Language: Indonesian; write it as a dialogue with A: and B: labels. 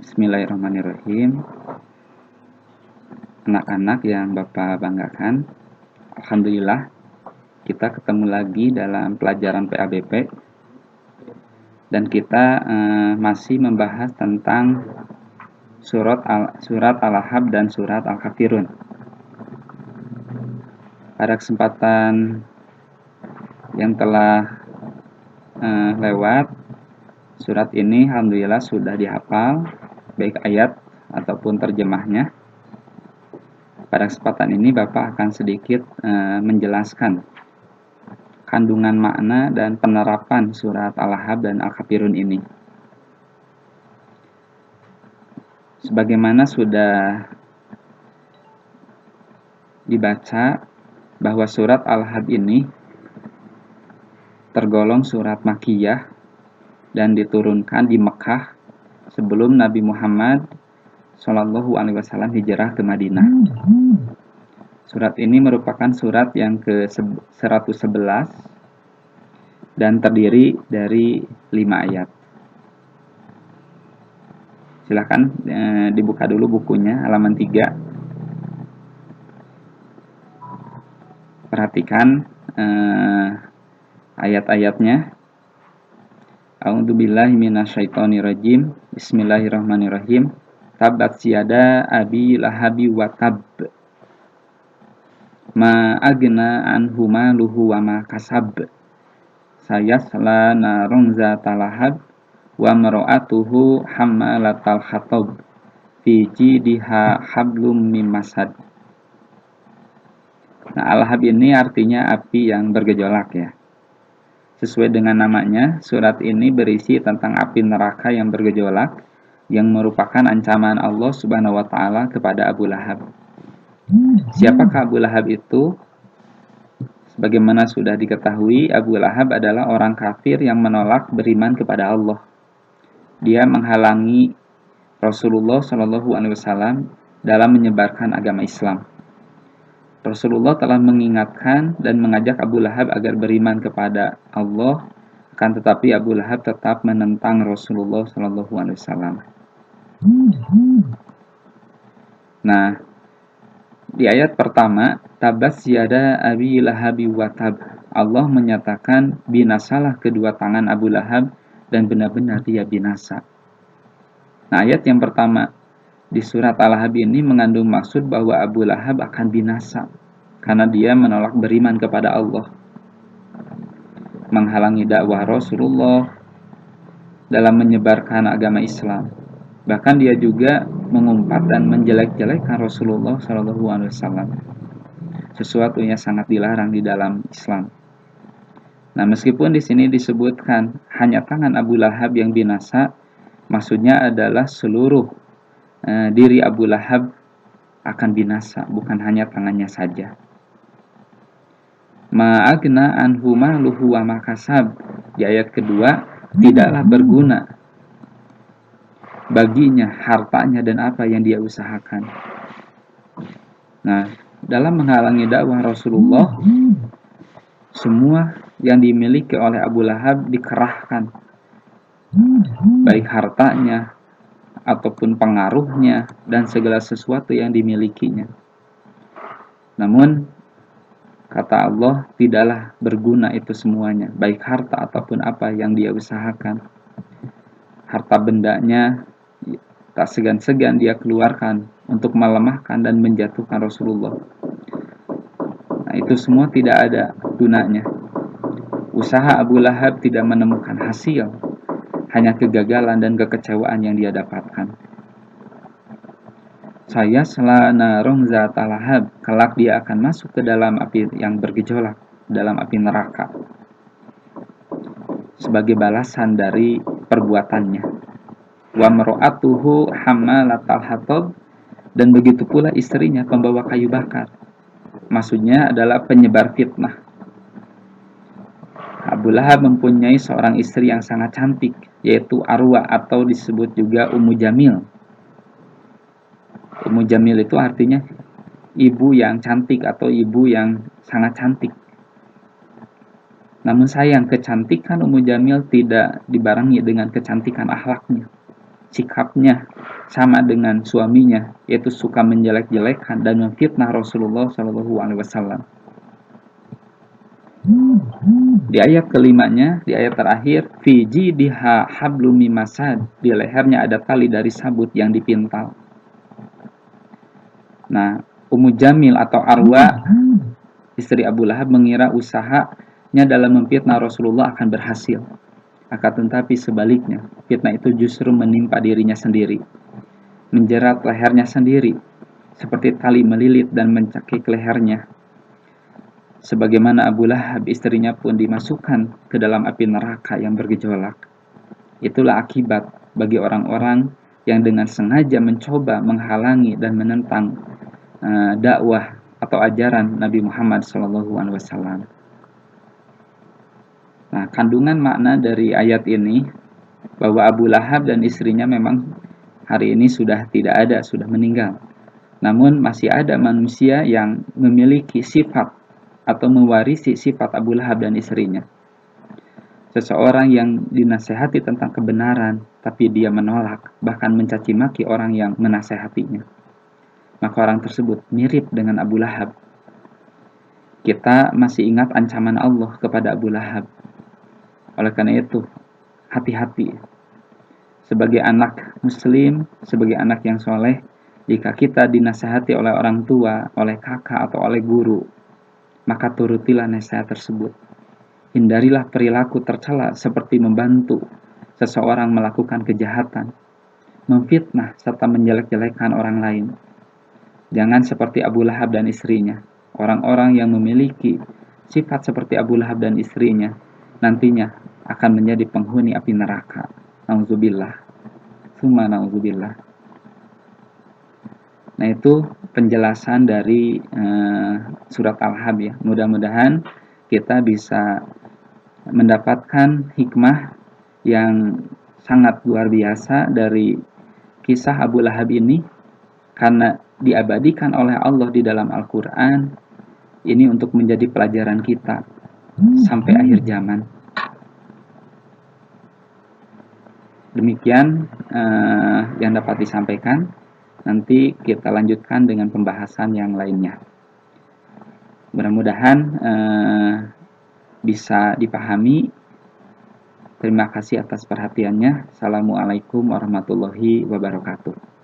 A: Bismillahirrahmanirrahim. Anak-anak yang Bapak banggakan, Alhamdulillah kita ketemu lagi dalam pelajaran PABP dan kita masih membahas tentang surat Al-Ahzab dan surat Al-Kafirun. Pada kesempatan yang telah lewat, surat ini alhamdulillah sudah dihafal, baik ayat ataupun terjemahnya. Pada kesempatan ini Bapak akan sedikit menjelaskan kandungan makna dan penerapan surat Al-Ahzab dan Al-Kafirun ini. Sebagaimana sudah dibaca bahwa surat Al-Ahzab ini tergolong surat Makkiyah dan diturunkan di Mekah sebelum Nabi Muhammad SAW hijrah ke Madinah. Surat ini merupakan surat yang ke-111 dan terdiri dari 5 ayat. Silahkan dibuka dulu bukunya, halaman 3. Perhatikan ayat-ayatnya. A'udzubillahi minasyaitonirrajim. Bismillahirrahmanirrahim. Tabbat yada abi lahabi wa tab. Ma agna anhu maluhu wa ma kasab. Sayasla narun zatal lahab wa mar'atuhu hammalatal hatab. Fi jidha hablum mim masad. Nah, Al-Ahzab ini artinya api yang bergejolak ya. Sesuai dengan namanya, surat ini berisi tentang api neraka yang bergejolak yang merupakan ancaman Allah Subhanahu wa taala kepada Abu Lahab. Siapakah Abu Lahab itu? Sebagaimana sudah diketahui, Abu Lahab adalah orang kafir yang menolak beriman kepada Allah. Dia menghalangi Rasulullah SAW dalam menyebarkan agama Islam. Rasulullah telah mengingatkan dan mengajak Abu Lahab agar beriman kepada Allah, akan tetapi Abu Lahab tetap menentang Rasulullah SAW. Nah, di ayat pertama, tabas yada abi lahabi wa tab. Allah menyatakan binasalah kedua tangan Abu Lahab dan benar-benar dia binasa. Nah, ayat yang pertama di surat Al-Ahzab ini mengandung maksud bahwa Abu Lahab akan binasa karena dia menolak beriman kepada Allah, menghalangi dakwah Rasulullah dalam menyebarkan agama Islam. Bahkan dia juga mengumpat dan menjelek-jelekkan Rasulullah SAW, sesuatu yang sangat dilarang di dalam Islam. Nah, meskipun di sini disebutkan hanya tangan Abu Lahab yang binasa, maksudnya adalah seluruh diri Abu Lahab akan binasa, bukan hanya tangannya saja. Ma'agna anhu maluhu wa makasab. Di ayat kedua, tidaklah berguna baginya hartanya dan apa yang dia usahakan. Nah, dalam menghalangi dakwah Rasulullah, semua yang dimiliki oleh Abu Lahab dikerahkan, baik hartanya ataupun pengaruhnya dan segala sesuatu yang dimilikinya. Namun kata Allah, tidaklah berguna itu semuanya, baik harta ataupun apa yang dia usahakan. Harta bendanya tak segan-segan dia keluarkan untuk melemahkan dan menjatuhkan Rasulullah. Nah, itu semua tidak ada gunanya. Usaha Abu Lahab tidak menemukan hasil, hanya kegagalan dan kekecewaan yang dia dapatkan. Sayasla narun zatal lahab, kelak dia akan masuk ke dalam api yang bergejolak, dalam api neraka, sebagai balasan dari perbuatannya. Wa mar'atuhu hammalatal hatab, dan begitu pula istrinya pembawa kayu bakar. Maksudnya adalah penyebar fitnah. Abu Lahab mempunyai seorang istri yang sangat cantik, yaitu Arwa atau disebut juga Ummu Jamil. Ummu Jamil itu artinya ibu yang cantik atau ibu yang sangat cantik. Namun sayang, kecantikan Ummu Jamil tidak dibarengi dengan kecantikan akhlaknya. sikapnya sama dengan suaminya, yaitu suka menjelek-jelekan dan memfitnah Rasulullah SAW. Di ayat kelimanya, di ayat terakhir, Fiji diha hablum masad, di lehernya ada tali dari sabut yang dipintal. Nah, Ummu Jamil atau Arwa, istri Abu Lahab, mengira usahanya dalam memfitnah Rasulullah akan berhasil. Akan tetapi sebaliknya, fitnah itu justru menimpa dirinya sendiri, menjerat lehernya sendiri, seperti tali melilit dan mencekik lehernya. Sebagaimana Abu Lahab, istrinya pun dimasukkan ke dalam api neraka yang bergejolak. Itulah akibat bagi orang-orang yang dengan sengaja mencoba menghalangi dan menentang dakwah atau ajaran Nabi Muhammad SAW. Nah, kandungan makna dari ayat ini bahwa Abu Lahab dan istrinya memang hari ini sudah tidak ada, sudah meninggal. Namun masih ada manusia yang memiliki sifat atau mewarisi sifat Abu Lahab dan istrinya. Seseorang yang dinasehati tentang kebenaran, tapi dia menolak, bahkan mencaci maki orang yang menasehatinya. Maka orang tersebut mirip dengan Abu Lahab. Kita masih ingat ancaman Allah kepada Abu Lahab. Oleh karena itu, hati-hati. Sebagai anak muslim, sebagai anak yang soleh, jika kita dinasehati oleh orang tua, oleh kakak atau oleh guru, maka turutilah nasihat tersebut. Hindarilah perilaku tercela seperti membantu seseorang melakukan kejahatan, memfitnah serta menjelek-jelekan orang lain. Jangan seperti Abu Lahab dan istrinya. Orang-orang yang memiliki sifat seperti Abu Lahab dan istrinya nantinya akan menjadi penghuni api neraka. Nauzubillah. Summa nauzubillah. Nah, itu penjelasan dari surat Al-Hab ya. Mudah-mudahan kita bisa mendapatkan hikmah yang sangat luar biasa dari kisah Abu Lahab ini, karena diabadikan oleh Allah di dalam Al-Quran ini untuk menjadi pelajaran kita sampai akhir zaman. Demikian yang dapat disampaikan. Nanti kita lanjutkan dengan pembahasan yang lainnya. Mudah-mudahan bisa dipahami. Terima kasih atas perhatiannya. Assalamualaikum warahmatullahi wabarakatuh.